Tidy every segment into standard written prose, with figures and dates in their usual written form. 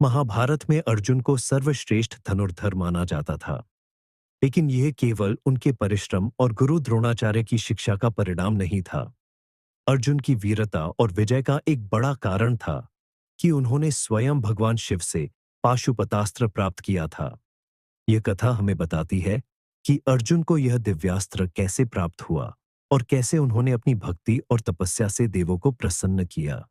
महाभारत में अर्जुन को सर्वश्रेष्ठ धनुर्धर माना जाता था, लेकिन यह केवल उनके परिश्रम और गुरु द्रोणाचार्य की शिक्षा का परिणाम नहीं था। अर्जुन की वीरता और विजय का एक बड़ा कारण था कि उन्होंने स्वयं भगवान शिव से पाशुपतास्त्र प्राप्त किया था। यह कथा हमें बताती है कि अर्जुन को यह दिव्यास्त्र कैसे प्राप्त हुआ और कैसे उन्होंने अपनी भक्ति और तपस्या से देवों को प्रसन्न किया।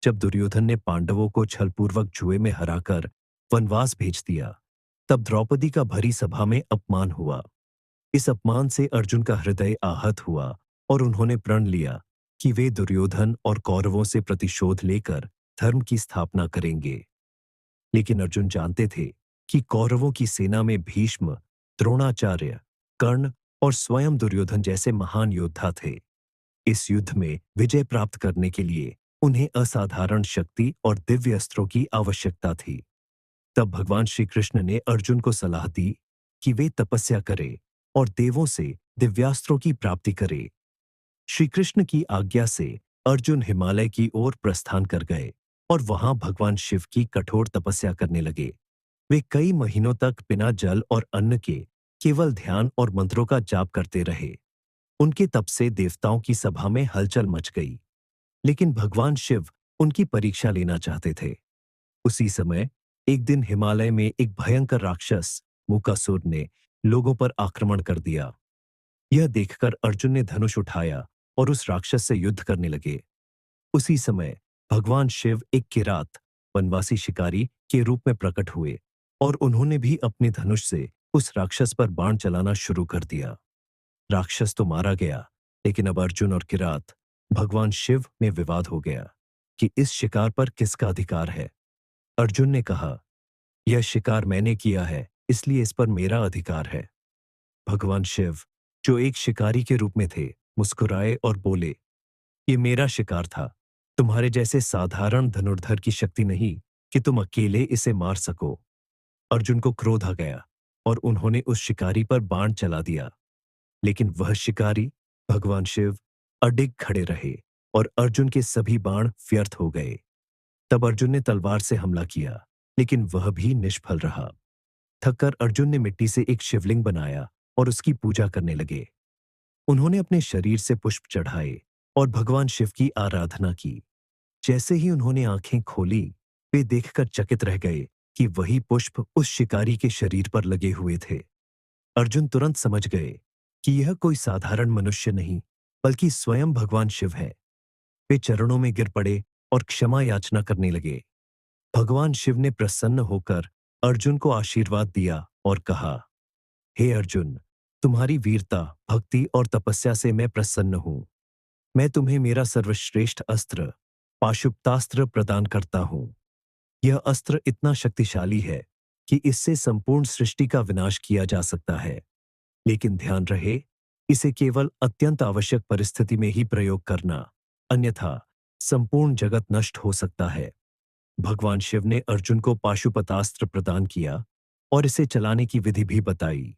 जब दुर्योधन ने पांडवों को छलपूर्वक जुए में हराकर वनवास भेज दिया, तब द्रौपदी का भरी सभा में अपमान हुआ। इस अपमान से अर्जुन का हृदय आहत हुआ और उन्होंने प्रण लिया कि वे दुर्योधन और कौरवों से प्रतिशोध लेकर धर्म की स्थापना करेंगे। लेकिन अर्जुन जानते थे कि कौरवों की सेना में भीष्म, द्रोणाचार्य, कर्ण और स्वयं दुर्योधन जैसे महान योद्धा थे। इस युद्ध में विजय प्राप्त करने के लिए उन्हें असाधारण शक्ति और दिव्य अस्त्रों की आवश्यकता थी। तब भगवान श्री कृष्ण ने अर्जुन को सलाह दी कि वे तपस्या करें और देवों से दिव्यास्त्रों की प्राप्ति करें। श्री कृष्ण की आज्ञा से अर्जुन हिमालय की ओर प्रस्थान कर गए और वहां भगवान शिव की कठोर तपस्या करने लगे। वे कई महीनों तक बिना जल और अन्न के केवल ध्यान और मंत्रों का जाप करते रहे। उनके तप से देवताओं की सभा में हलचल मच गई, लेकिन भगवान शिव उनकी परीक्षा लेना चाहते थे। उसी समय एक दिन हिमालय में एक भयंकर राक्षस मूकासुर ने लोगों पर आक्रमण कर दिया। यह देखकर अर्जुन ने धनुष उठाया और उस राक्षस से युद्ध करने लगे। उसी समय भगवान शिव एक किरात वनवासी शिकारी के रूप में प्रकट हुए और उन्होंने भी अपने धनुष से उस राक्षस पर बाण चलाना शुरू कर दिया। राक्षस तो मारा गया, लेकिन अब अर्जुन और किरात भगवान शिव में विवाद हो गया कि इस शिकार पर किसका अधिकार है। अर्जुन ने कहा, यह शिकार मैंने किया है, इसलिए इस पर मेरा अधिकार है। भगवान शिव, जो एक शिकारी के रूप में थे, मुस्कुराए और बोले, ये मेरा शिकार था। तुम्हारे जैसे साधारण धनुर्धर की शक्ति नहीं कि तुम अकेले इसे मार सको। अर्जुन को क्रोध आ गया और उन्होंने उस शिकारी पर बाण चला दिया, लेकिन वह शिकारी भगवान शिव अडिग खड़े रहे और अर्जुन के सभी बाण व्यर्थ हो गए। तब अर्जुन ने तलवार से हमला किया, लेकिन वह भी निष्फल रहा। थककर अर्जुन ने मिट्टी से एक शिवलिंग बनाया और उसकी पूजा करने लगे। उन्होंने अपने शरीर से पुष्प चढ़ाए और भगवान शिव की आराधना की। जैसे ही उन्होंने आंखें खोली, वे देखकर चकित रह गए कि वही पुष्प उस शिकारी के शरीर पर लगे हुए थे। अर्जुन तुरंत समझ गए कि यह कोई साधारण मनुष्य नहीं, बल्कि स्वयं भगवान शिव है। वे चरणों में गिर पड़े और क्षमा याचना करने लगे। भगवान शिव ने प्रसन्न होकर अर्जुन को आशीर्वाद दिया और कहा, हे अर्जुन, तुम्हारी वीरता, भक्ति और तपस्या से मैं प्रसन्न हूं। मैं तुम्हें मेरा सर्वश्रेष्ठ अस्त्र पाशुपतास्त्र प्रदान करता हूं। यह अस्त्र इतना शक्तिशाली है कि इससे संपूर्ण सृष्टि का विनाश किया जा सकता है, लेकिन ध्यान रहे, इसे केवल अत्यंत आवश्यक परिस्थिति में ही प्रयोग करना, अन्यथा संपूर्ण जगत नष्ट हो सकता है। भगवान शिव ने अर्जुन को पाशुपतास्त्र प्रदान किया और इसे चलाने की विधि भी बताई।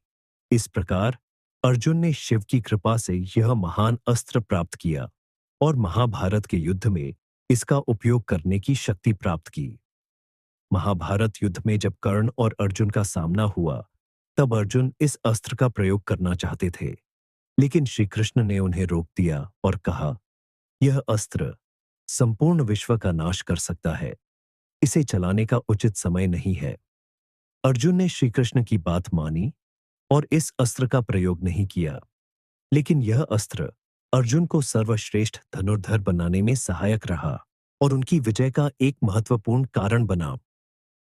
इस प्रकार अर्जुन ने शिव की कृपा से यह महान अस्त्र प्राप्त किया और महाभारत के युद्ध में इसका उपयोग करने की शक्ति प्राप्त की। महाभारत युद्ध में जब कर्ण और अर्जुन का सामना हुआ, तब अर्जुन इस अस्त्र का प्रयोग करना चाहते थे, लेकिन श्री कृष्ण ने उन्हें रोक दिया और कहा, यह अस्त्र संपूर्ण विश्व का नाश कर सकता है। इसे चलाने का उचित समय नहीं है। अर्जुन ने श्री कृष्ण की बात मानी और इस अस्त्र का प्रयोग नहीं किया, लेकिन यह अस्त्र अर्जुन को सर्वश्रेष्ठ धनुर्धर बनाने में सहायक रहा और उनकी विजय का एक महत्वपूर्ण कारण बना।